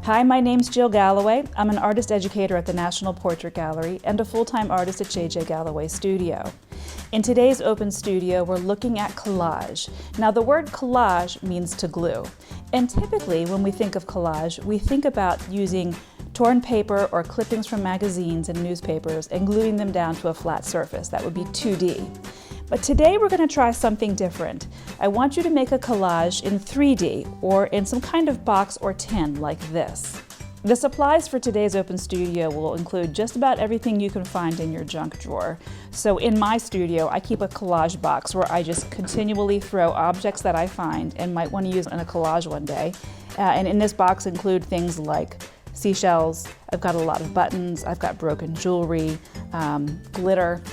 Hi, my name's Jill Galloway. I'm an artist educator at the National Portrait Gallery and a full-time artist at J.J. Galloway Studio. In today's open studio, we're looking at collage. Now, the word collage means to glue. And typically, when we think of collage, we think about using torn paper or clippings from magazines and newspapers and gluing them down to a flat surface. That would be 2D. But today we're going to try something different. I want you to make a collage in 3D or in some kind of box or tin like this. The supplies for today's open studio will include just about everything you can find in your junk drawer. So in my studio, I keep a collage box where I just continually throw objects that I find and might want to use in a collage one day. And in this box include things like seashells, I've got a lot of buttons, I've got broken jewelry, glitter.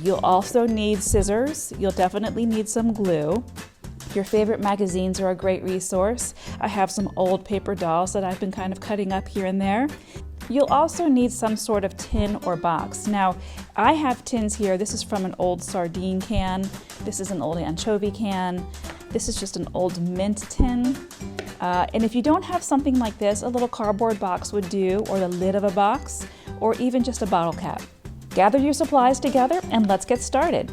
You'll also need scissors. You'll definitely need some glue. Your favorite magazines are a great resource. I have some old paper dolls that I've been kind of cutting up here and there. You'll also need some sort of tin or box. Now, I have tins here. This is from an old sardine can. This is an old anchovy can. This is just an old mint tin. And if you don't have something like this, a little cardboard box would do, or the lid of a box, or even just a bottle cap. Gather your supplies together and let's get started.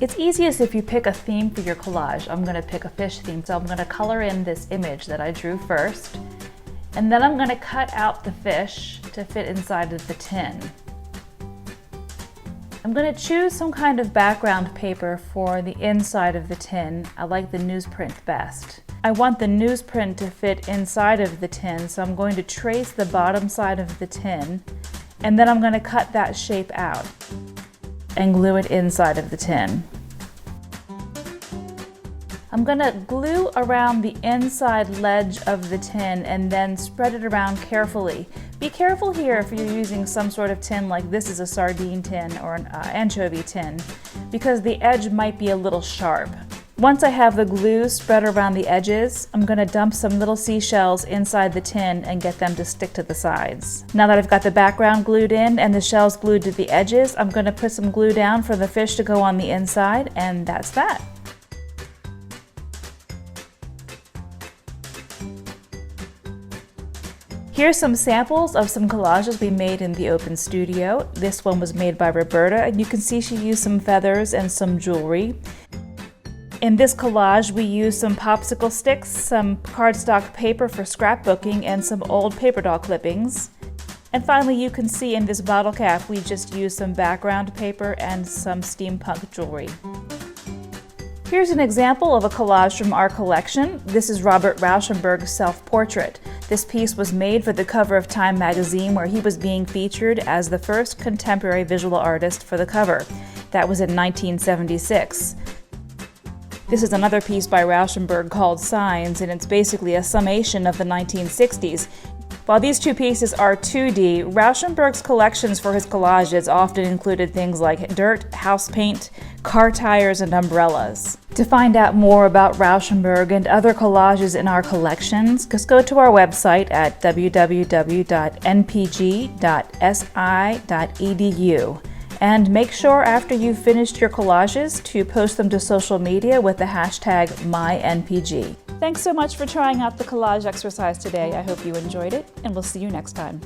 It's easiest if you pick a theme for your collage. I'm going to pick a fish theme, so I'm going to color in this image that I drew first, and then I'm going to cut out the fish to fit inside of the tin. I'm going to choose some kind of background paper for the inside of the tin. I like the newsprint best. I want the newsprint to fit inside of the tin, so I'm going to trace the bottom side of the tin, and then I'm going to cut that shape out and glue it inside of the tin. I'm going to glue around the inside ledge of the tin and then spread it around carefully. Be careful here if you're using some sort of tin like this is a sardine tin or an anchovy tin, because the edge might be a little sharp. Once I have the glue spread around the edges, I'm going to dump some little seashells inside the tin and get them to stick to the sides. Now that I've got the background glued in and the shells glued to the edges, I'm going to put some glue down for the fish to go on the inside, and that's that. Here's some samples of some collages we made in the open studio. This one was made by Roberta, and you can see she used some feathers and some jewelry. In this collage, we used some popsicle sticks, some cardstock paper for scrapbooking, and some old paper doll clippings. And finally, you can see in this bottle cap, we just used some background paper and some steampunk jewelry. Here's an example of a collage from our collection. This is Robert Rauschenberg's self-portrait. This piece was made for the cover of Time magazine, where he was being featured as the first contemporary visual artist for the cover. That was in 1976. This is another piece by Rauschenberg called Signs, and it's basically a summation of the 1960s. While these two pieces are 2D, Rauschenberg's collections for his collages often included things like dirt, house paint, car tires, and umbrellas. To find out more about Rauschenberg and other collages in our collections, just go to our website at www.npg.si.edu. And make sure after you've finished your collages to post them to social media with the hashtag #MyNPG. Thanks so much for trying out the collage exercise today. I hope you enjoyed it, and we'll see you next time.